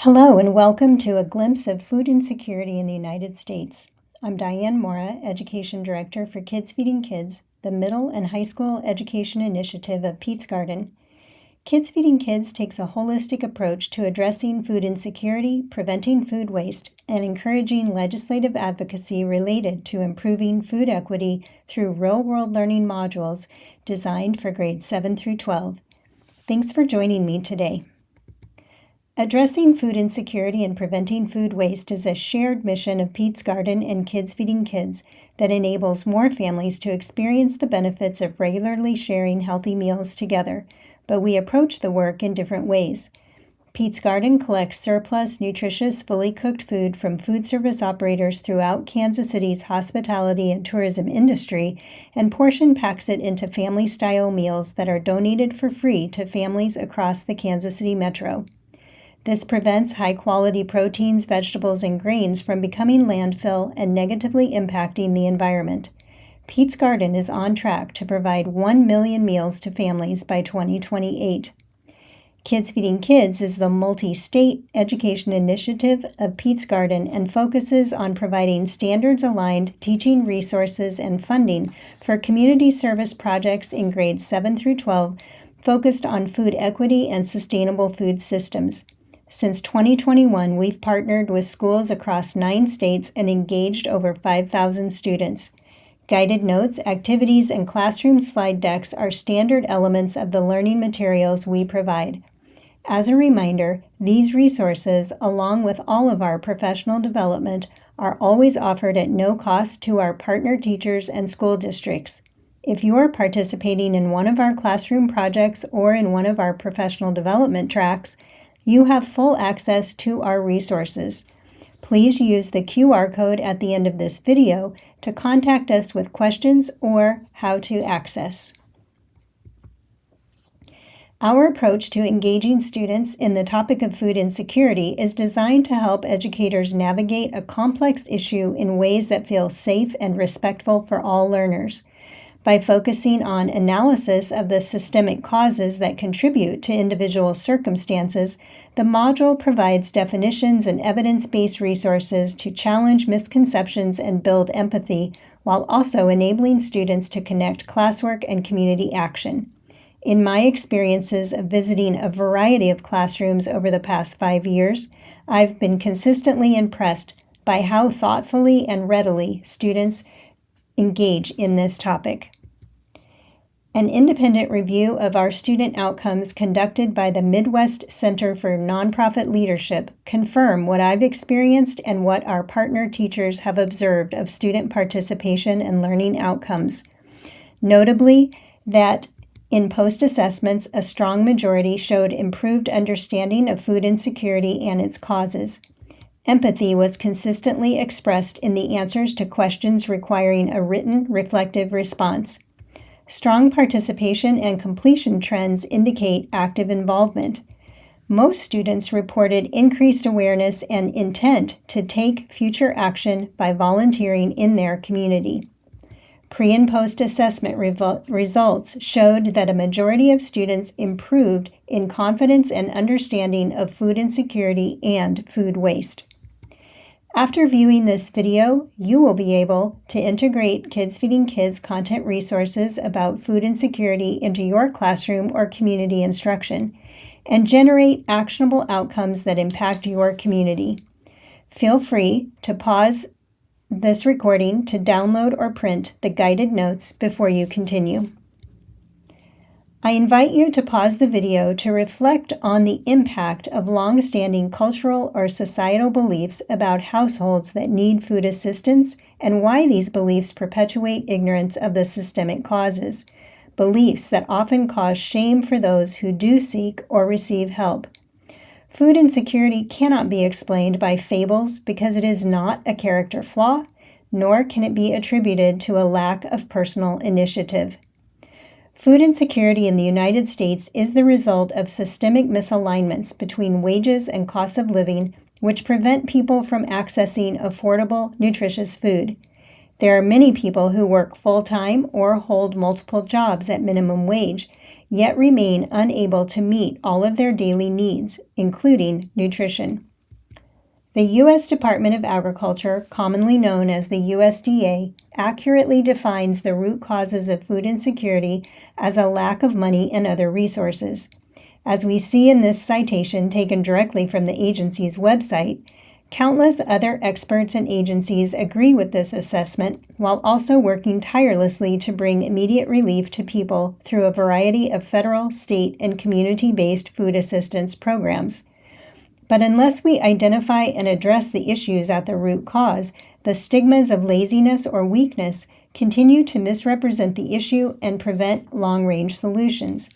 Hello and welcome to a glimpse of food insecurity in the United States. I'm Diane Mora, Education Director for Kids Feeding Kids, the middle and high school education initiative of Pete's Garden. Kids Feeding Kids takes a holistic approach to addressing food insecurity, preventing food waste, and encouraging legislative advocacy related to improving food equity through real-world learning modules designed for grades 7 through 12. Thanks for joining me today. Addressing food insecurity and preventing food waste is a shared mission of Pete's Garden and Kids Feeding Kids that enables more families to experience the benefits of regularly sharing healthy meals together, but we approach the work in different ways. Pete's Garden collects surplus, nutritious, fully cooked food from food service operators throughout Kansas City's hospitality and tourism industry and portion packs it into family-style meals that are donated for free to families across the Kansas City metro. This prevents high-quality proteins, vegetables, and grains from becoming landfill and negatively impacting the environment. Pete's Garden is on track to provide 1 million meals to families by 2028. Kids Feeding Kids is the multi-state education initiative of Pete's Garden and focuses on providing standards-aligned teaching resources and funding for community service projects in grades 7 through 12 focused on food equity and sustainable food systems. Since 2021, we've partnered with schools across 9 states and engaged over 5,000 students. Guided notes, activities, and classroom slide decks are standard elements of the learning materials we provide. As a reminder, these resources, along with all of our professional development, are always offered at no cost to our partner teachers and school districts. If you are participating in one of our classroom projects or in one of our professional development tracks, you have full access to our resources. Please use the QR code at the end of this video to contact us with questions or how to access. Our approach to engaging students in the topic of food insecurity is designed to help educators navigate a complex issue in ways that feel safe and respectful for all learners. By focusing on analysis of the systemic causes that contribute to individual circumstances, the module provides definitions and evidence-based resources to challenge misconceptions and build empathy, while also enabling students to connect classwork and community action. In my experiences of visiting a variety of classrooms over the past 5 years, I've been consistently impressed by how thoughtfully and readily students engage in this topic. An independent review of our student outcomes conducted by the Midwest Center for Nonprofit Leadership confirm what I've experienced and what our partner teachers have observed of student participation and learning outcomes. Notably, that in post-assessments, a strong majority showed improved understanding of food insecurity and its causes. Empathy was consistently expressed in the answers to questions requiring a written, reflective response. Strong participation and completion trends indicate active involvement. Most students reported increased awareness and intent to take future action by volunteering in their community. Pre- and post-assessment results showed that a majority of students improved in confidence and understanding of food insecurity and food waste. After viewing this video, you will be able to integrate Kids Feeding Kids content resources about food insecurity into your classroom or community instruction and generate actionable outcomes that impact your community. Feel free to pause this recording to download or print the guided notes before you continue. I invite you to pause the video to reflect on the impact of long-standing cultural or societal beliefs about households that need food assistance and why these beliefs perpetuate ignorance of the systemic causes, beliefs that often cause shame for those who do seek or receive help. Food insecurity cannot be explained by fables because it is not a character flaw, nor can it be attributed to a lack of personal initiative. Food insecurity in the United States is the result of systemic misalignments between wages and cost of living, which prevent people from accessing affordable, nutritious food. There are many people who work full-time or hold multiple jobs at minimum wage, yet remain unable to meet all of their daily needs, including nutrition. The U.S. Department of Agriculture, commonly known as the USDA, accurately defines the root causes of food insecurity as a lack of money and other resources. As we see in this citation taken directly from the agency's website, countless other experts and agencies agree with this assessment while also working tirelessly to bring immediate relief to people through a variety of federal, state, and community-based food assistance programs. But unless we identify and address the issues at the root cause, the stigmas of laziness or weakness continue to misrepresent the issue and prevent long-range solutions.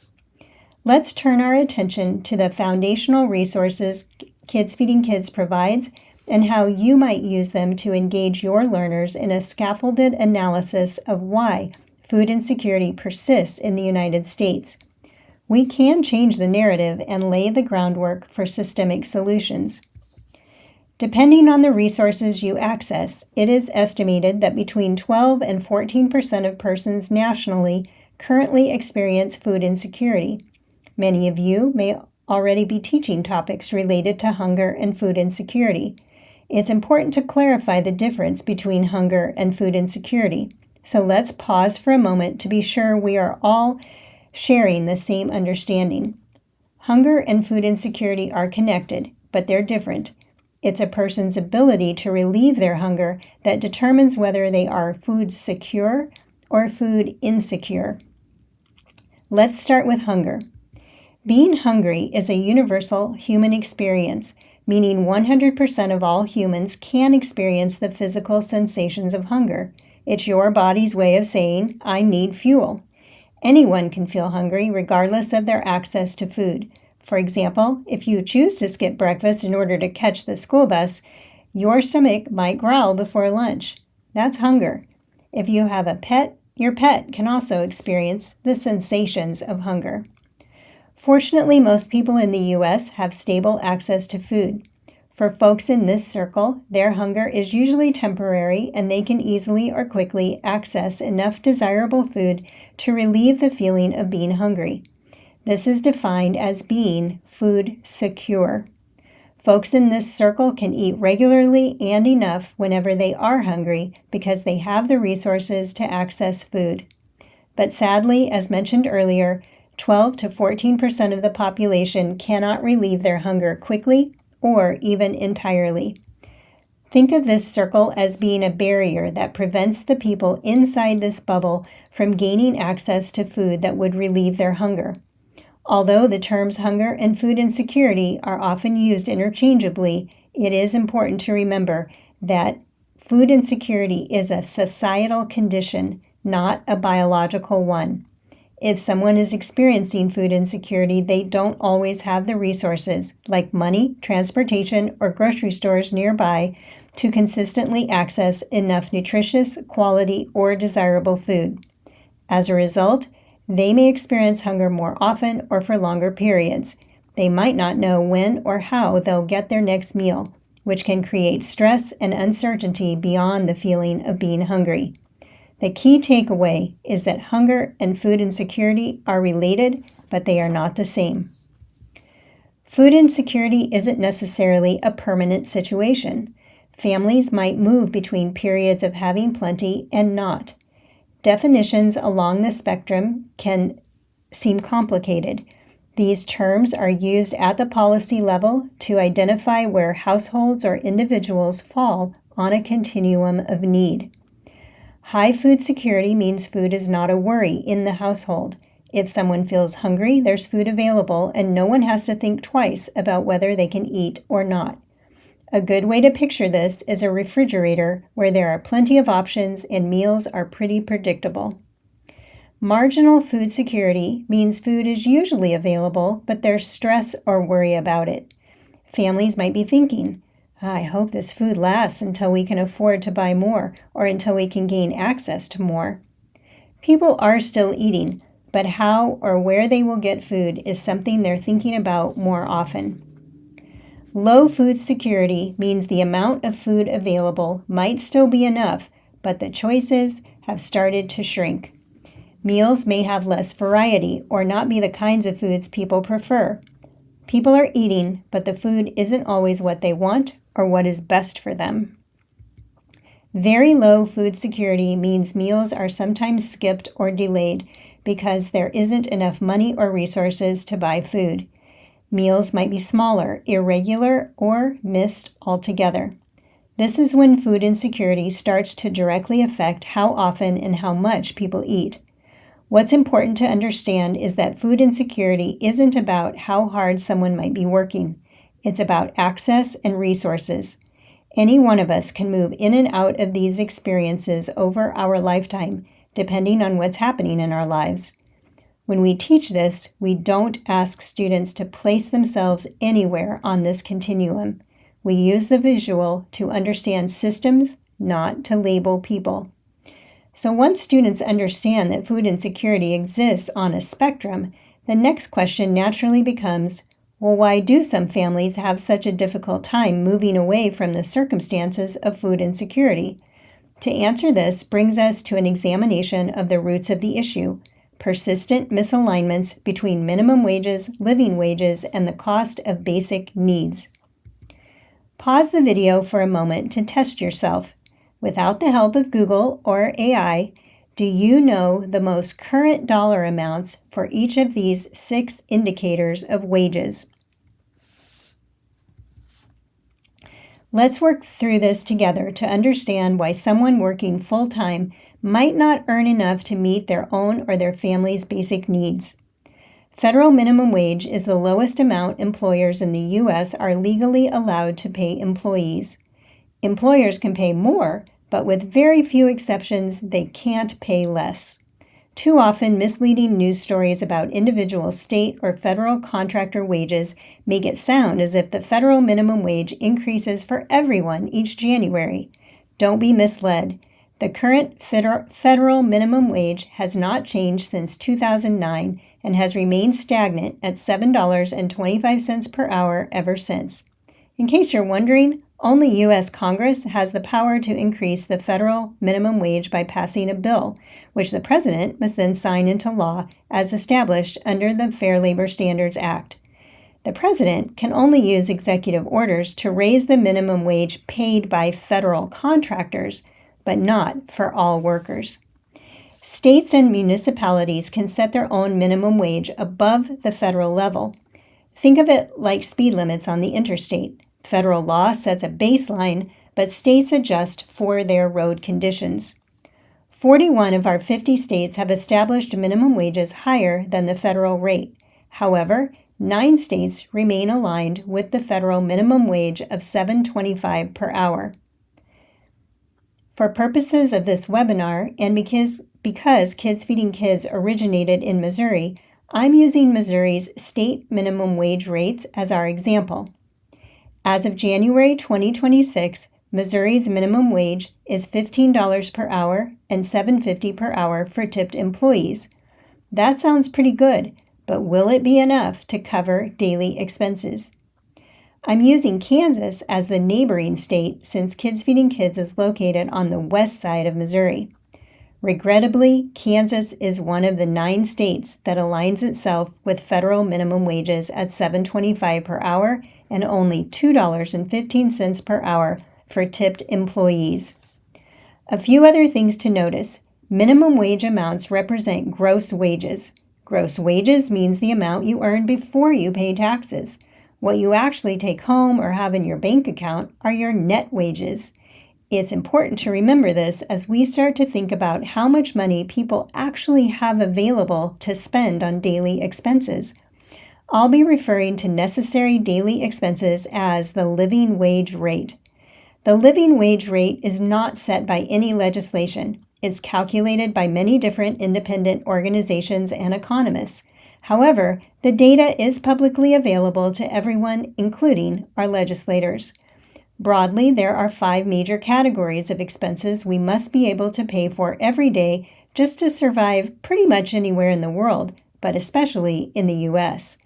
Let's turn our attention to the foundational resources Kids Feeding Kids provides and how you might use them to engage your learners in a scaffolded analysis of why food insecurity persists in the United States. We can change the narrative and lay the groundwork for systemic solutions. Depending on the resources you access, it is estimated that between 12 and 14% of persons nationally currently experience food insecurity. Many of you may already be teaching topics related to hunger and food insecurity. It's important to clarify the difference between hunger and food insecurity. So let's pause for a moment to be sure we are all sharing the same understanding. Hunger and food insecurity are connected, but they're different. It's a person's ability to relieve their hunger that determines whether they are food secure or food insecure. Let's start with hunger. Being hungry is a universal human experience, meaning 100% of all humans can experience the physical sensations of hunger. It's your body's way of saying, I need fuel. Anyone can feel hungry regardless of their access to food. For example, if you choose to skip breakfast in order to catch the school bus, your stomach might growl before lunch. That's hunger. If you have a pet, your pet can also experience the sensations of hunger. Fortunately, most people in the U.S. have stable access to food. For folks in this circle, their hunger is usually temporary and they can easily or quickly access enough desirable food to relieve the feeling of being hungry. This is defined as being food secure. Folks in this circle can eat regularly and enough whenever they are hungry because they have the resources to access food. But sadly, as mentioned earlier, 12 to 14% of the population cannot relieve their hunger quickly or even entirely. Think of this circle as being a barrier that prevents the people inside this bubble from gaining access to food that would relieve their hunger. Although the terms hunger and food insecurity are often used interchangeably, it is important to remember that food insecurity is a societal condition, not a biological one. If someone is experiencing food insecurity, they don't always have the resources, like money, transportation, or grocery stores nearby, to consistently access enough nutritious, quality, or desirable food. As a result, they may experience hunger more often or for longer periods. They might not know when or how they'll get their next meal, which can create stress and uncertainty beyond the feeling of being hungry. The key takeaway is that hunger and food insecurity are related, but they are not the same. Food insecurity isn't necessarily a permanent situation. Families might move between periods of having plenty and not. Definitions along the spectrum can seem complicated. These terms are used at the policy level to identify where households or individuals fall on a continuum of need. High food security means food is not a worry in the household. If someone feels hungry, there's food available and no one has to think twice about whether they can eat or not. A good way to picture this is a refrigerator where there are plenty of options and meals are pretty predictable. Marginal food security means food is usually available, but there's stress or worry about it. Families might be thinking, I hope this food lasts until we can afford to buy more or until we can gain access to more. People are still eating, but how or where they will get food is something they're thinking about more often. Low food security means the amount of food available might still be enough, but the choices have started to shrink. Meals may have less variety or not be the kinds of foods people prefer. People are eating, but the food isn't always what they want or what is best for them. Very low food security means meals are sometimes skipped or delayed because there isn't enough money or resources to buy food. Meals might be smaller, irregular, or missed altogether. This is when food insecurity starts to directly affect how often and how much people eat. What's important to understand is that food insecurity isn't about how hard someone might be working. It's about access and resources. Any one of us can move in and out of these experiences over our lifetime, depending on what's happening in our lives. When we teach this, we don't ask students to place themselves anywhere on this continuum. We use the visual to understand systems, not to label people. So once students understand that food insecurity exists on a spectrum, the next question naturally becomes, well, why do some families have such a difficult time moving away from the circumstances of food insecurity? To answer this brings us to an examination of the roots of the issue, persistent misalignments between minimum wages, living wages, and the cost of basic needs. Pause the video for a moment to test yourself. Without the help of Google or AI, do you know the most current dollar amounts for each of these 6 indicators of wages? Let's work through this together to understand why someone working full-time might not earn enough to meet their own or their family's basic needs. Federal minimum wage is the lowest amount employers in the U.S. are legally allowed to pay employees. Employers can pay more, but with very few exceptions, they can't pay less. Too often, misleading news stories about individual state or federal contractor wages make it sound as if the federal minimum wage increases for everyone each January. Don't be misled. The current federal minimum wage has not changed since 2009 and has remained stagnant at $7.25 per hour ever since. In case you're wondering, only U.S. Congress has the power to increase the federal minimum wage by passing a bill, which the President must then sign into law as established under the Fair Labor Standards Act. The President can only use executive orders to raise the minimum wage paid by federal contractors, but not for all workers. States and municipalities can set their own minimum wage above the federal level. Think of it like speed limits on the interstate. Federal law sets a baseline, but states adjust for their road conditions. 41 of our 50 states have established minimum wages higher than the federal rate. However, 9 states remain aligned with the federal minimum wage of $7.25 per hour. For purposes of this webinar, and because Kids Feeding Kids originated in Missouri, I'm using Missouri's state minimum wage rates as our example. As of January 2026, Missouri's minimum wage is $15 per hour and $7.50 per hour for tipped employees. That sounds pretty good, but will it be enough to cover daily expenses? I'm using Kansas as the neighboring state since Kids Feeding Kids is located on the west side of Missouri. Regrettably, Kansas is one of the 9 states that aligns itself with federal minimum wages at $7.25 per hour and only $2.15 per hour for tipped employees. A few other things to notice. Minimum wage amounts represent gross wages. Gross wages means the amount you earn before you pay taxes. What you actually take home or have in your bank account are your net wages. It's important to remember this as we start to think about how much money people actually have available to spend on daily expenses. I'll be referring to necessary daily expenses as the living wage rate. The living wage rate is not set by any legislation. It's calculated by many different independent organizations and economists. However, the data is publicly available to everyone, including our legislators. Broadly, there are 5 major categories of expenses we must be able to pay for every day just to survive pretty much anywhere in the world, but especially in the U.S.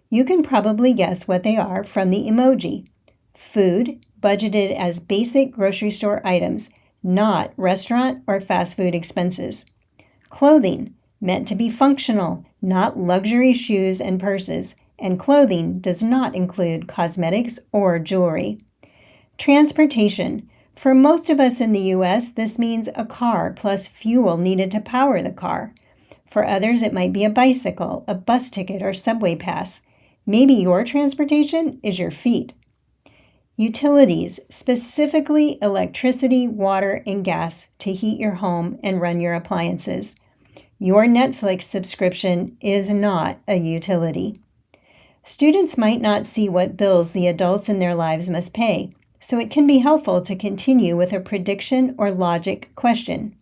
You can probably guess what they are from the emoji. Food, budgeted as basic grocery store items, not restaurant or fast food expenses. Clothing, meant to be functional, not luxury shoes and purses, and clothing does not include cosmetics or jewelry. Transportation. For most of us in the U.S., this means a car plus fuel needed to power the car. For others, it might be a bicycle, a bus ticket, or subway pass. Maybe your transportation is your feet. Utilities, specifically electricity, water, and gas to heat your home and run your appliances. Your Netflix subscription is not a utility. Students might not see what bills the adults in their lives must pay, so it can be helpful to continue with a prediction or logic question.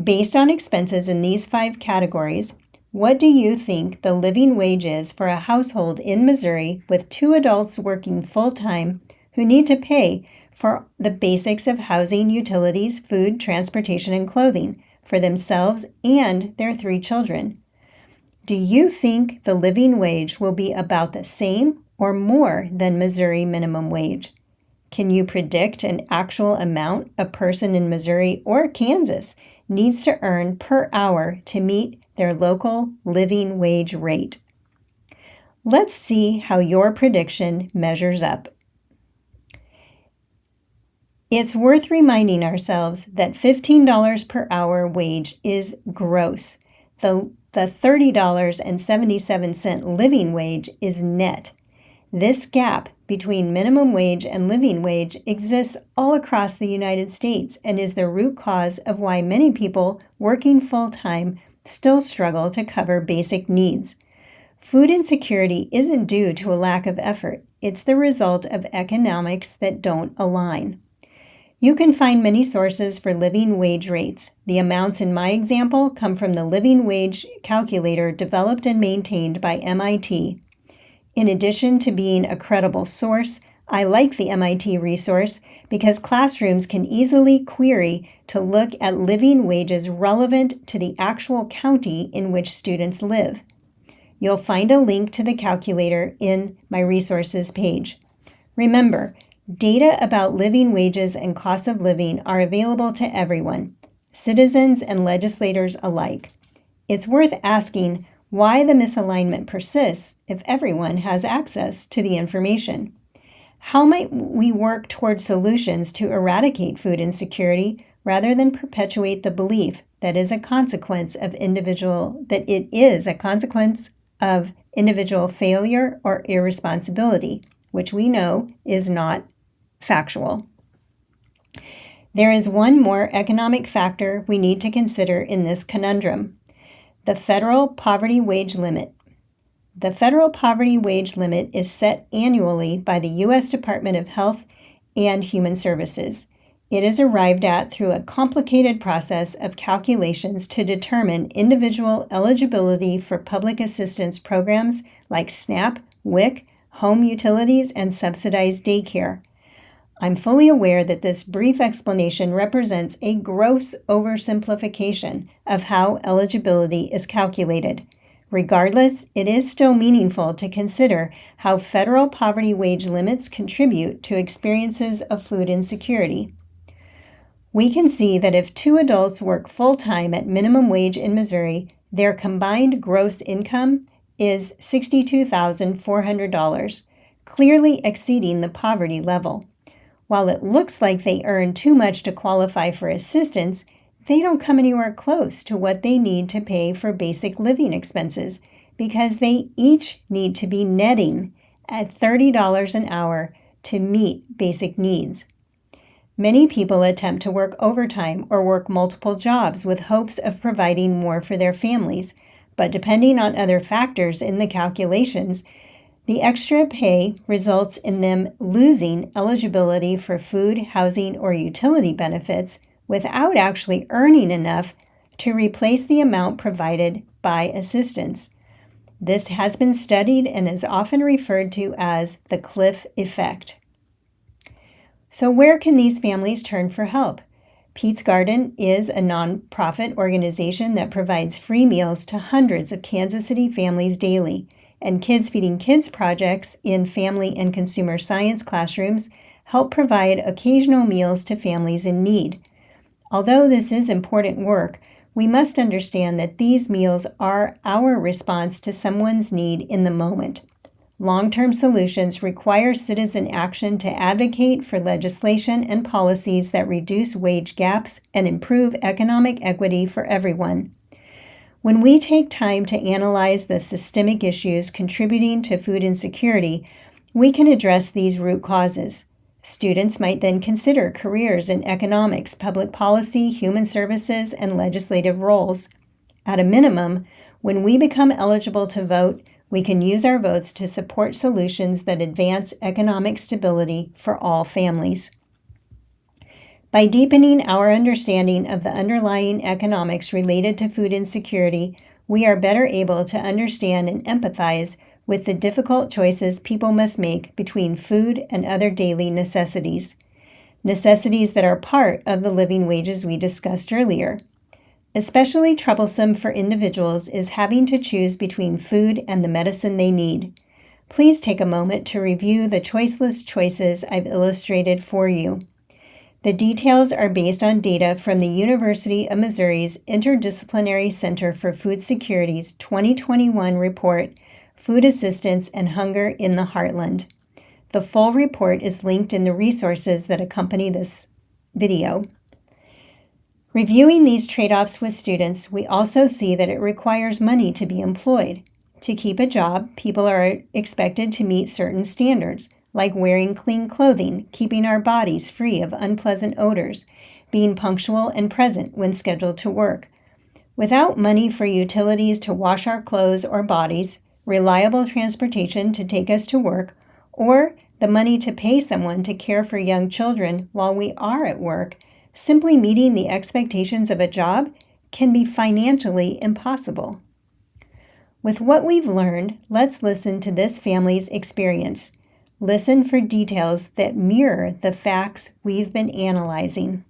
Based on expenses in these 5 categories, what do you think the living wage is for a household in Missouri with 2 adults working full-time who need to pay for the basics of housing, utilities, food, transportation, and clothing for themselves and their 3 children? Do you think the living wage will be about the same or more than Missouri minimum wage? Can you predict an actual amount a person in Missouri or Kansas needs to earn per hour to meet their local living wage rate? Let's see how your prediction measures up. It's worth reminding ourselves that $15 per hour wage is gross. The $30.77 living wage is net. This gap between minimum wage and living wage exists all across the United States and is the root cause of why many people working full-time still struggle to cover basic needs. Food insecurity isn't due to a lack of effort. It's the result of economics that don't align. You can find many sources for living wage rates. The amounts in my example come from the living wage calculator developed and maintained by MIT. In addition to being a credible source, I like the MIT resource because classrooms can easily query to look at living wages relevant to the actual county in which students live. You'll find a link to the calculator in my resources page. Remember, data about living wages and cost of living are available to everyone, citizens and legislators alike. It's worth asking why the misalignment persists if everyone has access to the information. How might we work toward solutions to eradicate food insecurity rather than perpetuate the belief that it is a consequence of individual failure or irresponsibility, which we know is not factual? There is one more economic factor we need to consider in this conundrum: the federal poverty wage limit. The federal poverty wage limit is set annually by the U.S. Department of Health and Human Services. It is arrived at through a complicated process of calculations to determine individual eligibility for public assistance programs like SNAP, WIC, home utilities, and subsidized daycare. I'm fully aware that this brief explanation represents a gross oversimplification of how eligibility is calculated. Regardless, it is still meaningful to consider how federal poverty wage limits contribute to experiences of food insecurity. We can see that if 2 adults work full-time at minimum wage in Missouri, their combined gross income is $62,400, clearly exceeding the poverty level. While it looks like they earn too much to qualify for assistance, they don't come anywhere close to what they need to pay for basic living expenses because they each need to be netting at $30 an hour to meet basic needs. Many people attempt to work overtime or work multiple jobs with hopes of providing more for their families, but depending on other factors in the calculations, the extra pay results in them losing eligibility for food, housing, or utility benefits without actually earning enough to replace the amount provided by assistance. This has been studied and is often referred to as the cliff effect. So where can these families turn for help? Pete's Garden is a nonprofit organization that provides free meals to hundreds of Kansas City families daily, and Kids Feeding Kids projects in family and consumer science classrooms help provide occasional meals to families in need. Although this is important work, we must understand that these meals are our response to someone's need in the moment. Long-term solutions require citizen action to advocate for legislation and policies that reduce wage gaps and improve economic equity for everyone. When we take time to analyze the systemic issues contributing to food insecurity, we can address these root causes. Students might then consider careers in economics, public policy, human services, and legislative roles. At a minimum, when we become eligible to vote, we can use our votes to support solutions that advance economic stability for all families. By deepening our understanding of the underlying economics related to food insecurity, we are better able to understand and empathize with the difficult choices people must make between food and other daily necessities that are part of the living wages we discussed earlier. Especially troublesome for individuals is having to choose between food and the medicine they need. Please take a moment to review the choiceless choices I've illustrated for you. The details are based on data from the University of Missouri's Interdisciplinary Center for Food Security's 2021 report, Food Assistance and Hunger in the Heartland. The full report is linked in the resources that accompany this video. Reviewing these trade-offs with students, we also see that it requires money to be employed. To keep a job, people are expected to meet certain standards, like wearing clean clothing, keeping our bodies free of unpleasant odors, being punctual and present when scheduled to work. Without money for utilities to wash our clothes or bodies, reliable transportation to take us to work, or the money to pay someone to care for young children while we are at work, simply meeting the expectations of a job can be financially impossible. With what we've learned, let's listen to this family's experience. Listen for details that mirror the facts we've been analyzing.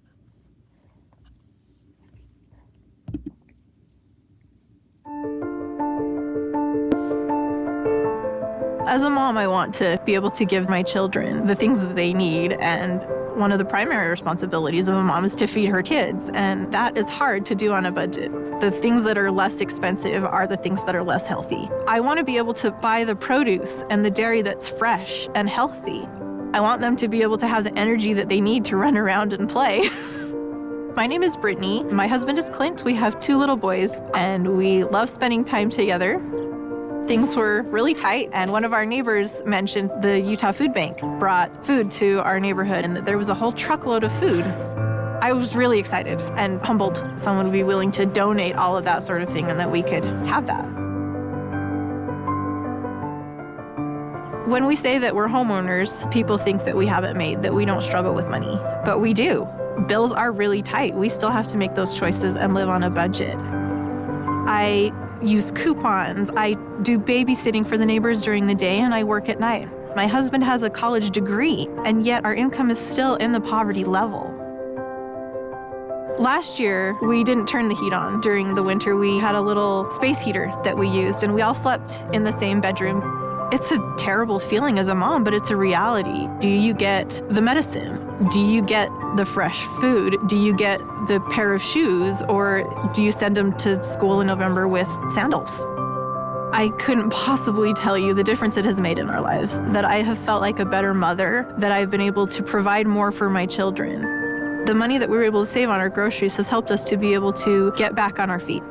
As a mom, I want to be able to give my children the things that they need, and one of the primary responsibilities of a mom is to feed her kids, and that is hard to do on a budget. The things that are less expensive are the things that are less healthy. I want to be able to buy the produce and the dairy that's fresh and healthy. I want them to be able to have the energy that they need to run around and play. My name is Brittany. My husband is Clint. We have 2 little boys, and we love spending time together. Things were really tight, and one of our neighbors mentioned the Utah Food Bank brought food to our neighborhood, and that there was a whole truckload of food. I was really excited and humbled someone would be willing to donate all of that sort of thing and that we could have that. When we say that we're homeowners, people think that we have it made, that we don't struggle with money, but we do. Bills are really tight. We still have to make those choices and live on a budget. I use coupons. I do babysitting for the neighbors during the day, and I work at night. My husband has a college degree, and yet our income is still in the poverty level. Last year, we didn't turn the heat on during the winter. We had a little space heater that we used, and we all slept in the same bedroom. It's a terrible feeling as a mom, but it's a reality. Do you get the medicine? Do you get the fresh food? Do you get the pair of shoes? Or do you send them to school in November with sandals? I couldn't possibly tell you the difference it has made in our lives, that I have felt like a better mother, that I've been able to provide more for my children. The money that we were able to save on our groceries has helped us to be able to get back on our feet.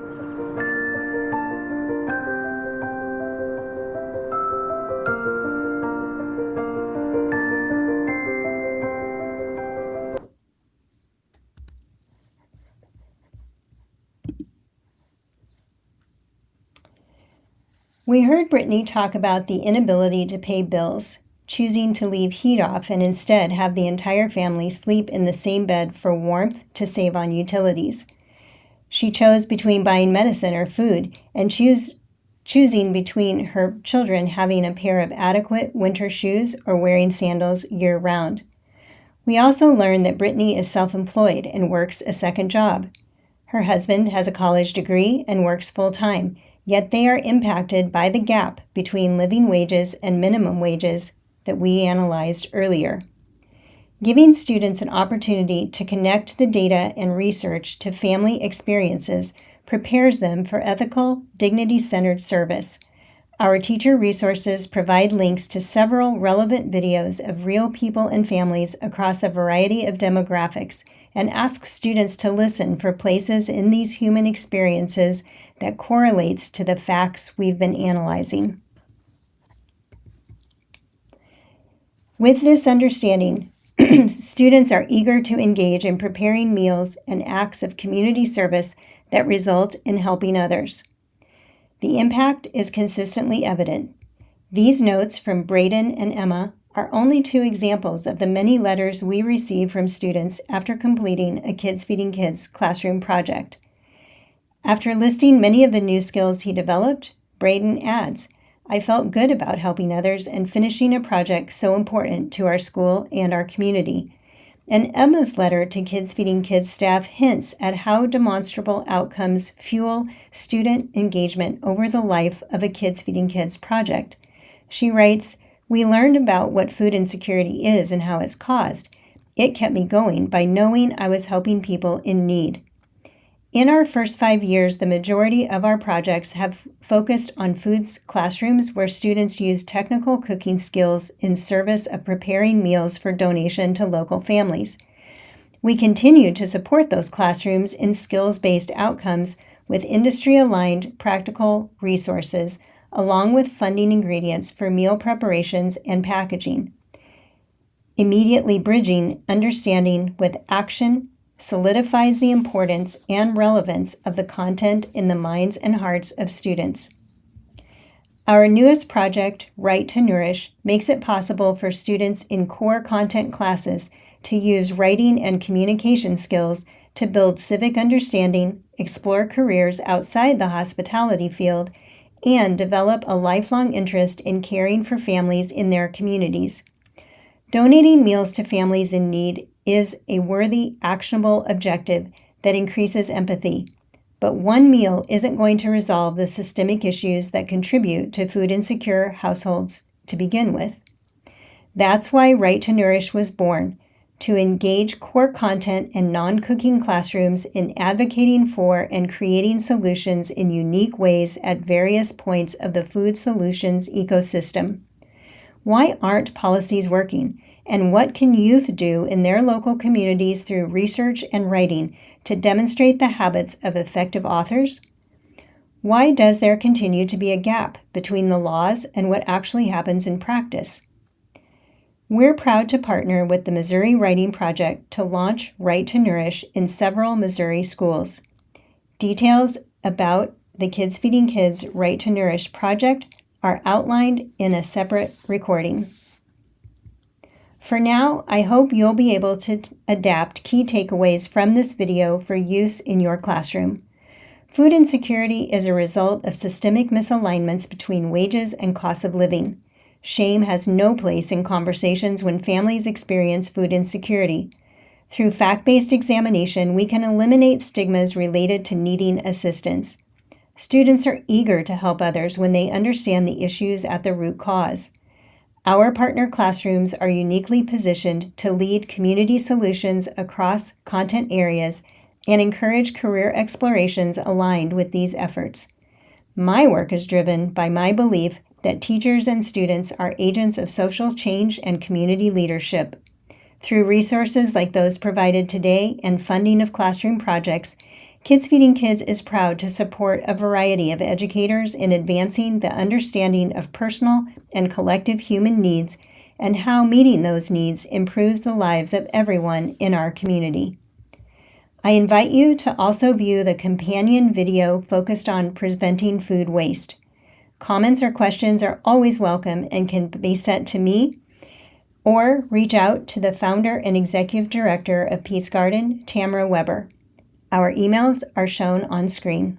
We heard Brittany talk about the inability to pay bills, choosing to leave heat off and instead have the entire family sleep in the same bed for warmth to save on utilities. She chose between buying medicine or food and choosing between her children having a pair of adequate winter shoes or wearing sandals year-round. We also learned that Brittany is self-employed and works a second job. Her husband has a college degree and works full-time, yet they are impacted by the gap between living wages and minimum wages that we analyzed earlier. Giving students an opportunity to connect the data and research to family experiences prepares them for ethical, dignity-centered service. Our teacher resources provide links to several relevant videos of real people and families across a variety of demographics and ask students to listen for places in these human experiences that correlates to the facts we've been analyzing. With this understanding, students are eager to engage in preparing meals and acts of community service that result in helping others. The impact is consistently evident. These notes from Braden and Emma are only 2 examples of the many letters we receive from students after completing a Kids Feeding Kids classroom project. After listing many of the new skills he developed, Braden adds, "I felt good about helping others and finishing a project so important to our school and our community." And Emma's letter to Kids Feeding Kids staff hints at how demonstrable outcomes fuel student engagement over the life of a Kids Feeding Kids project. She writes, "We learned about what food insecurity is and how it's caused. It kept me going by knowing I was helping people in need." In our first 5 years, the majority of our projects have focused on foods classrooms where students use technical cooking skills in service of preparing meals for donation to local families. We continue to support those classrooms in skills-based outcomes with industry-aligned practical resources, along with funding ingredients for meal preparations and packaging. Immediately bridging understanding with action solidifies the importance and relevance of the content in the minds and hearts of students. Our newest project, Right to Nourish, makes it possible for students in core content classes to use writing and communication skills to build civic understanding, explore careers outside the hospitality field, and develop a lifelong interest in caring for families in their communities. Donating meals to families in need is a worthy, actionable objective that increases empathy. But one meal isn't going to resolve the systemic issues that contribute to food insecure households to begin with. That's why Right to Nourish was born, to engage core content and non-cooking classrooms in advocating for and creating solutions in unique ways at various points of the food solutions ecosystem. Why aren't policies working? And what can youth do in their local communities through research and writing to demonstrate the habits of effective authors? Why does there continue to be a gap between the laws and what actually happens in practice? We're proud to partner with the Missouri Writing Project to launch Right to Nourish in several Missouri schools. Details about the Kids Feeding Kids Right to Nourish project are outlined in a separate recording. For now, I hope you'll be able to adapt key takeaways from this video for use in your classroom. Food insecurity is a result of systemic misalignments between wages and cost of living. Shame has no place in conversations when families experience food insecurity. Through fact-based examination, we can eliminate stigmas related to needing assistance. Students are eager to help others when they understand the issues at the root cause. Our partner classrooms are uniquely positioned to lead community solutions across content areas and encourage career explorations aligned with these efforts. My work is driven by my belief that teachers and students are agents of social change and community leadership. Through resources like those provided today and funding of classroom projects, Kids Feeding Kids is proud to support a variety of educators in advancing the understanding of personal and collective human needs and how meeting those needs improves the lives of everyone in our community. I invite you to also view the companion video focused on preventing food waste. Comments or questions are always welcome and can be sent to me or reach out to the founder and executive director of Peace Garden, Tamara Weber. Our emails are shown on screen.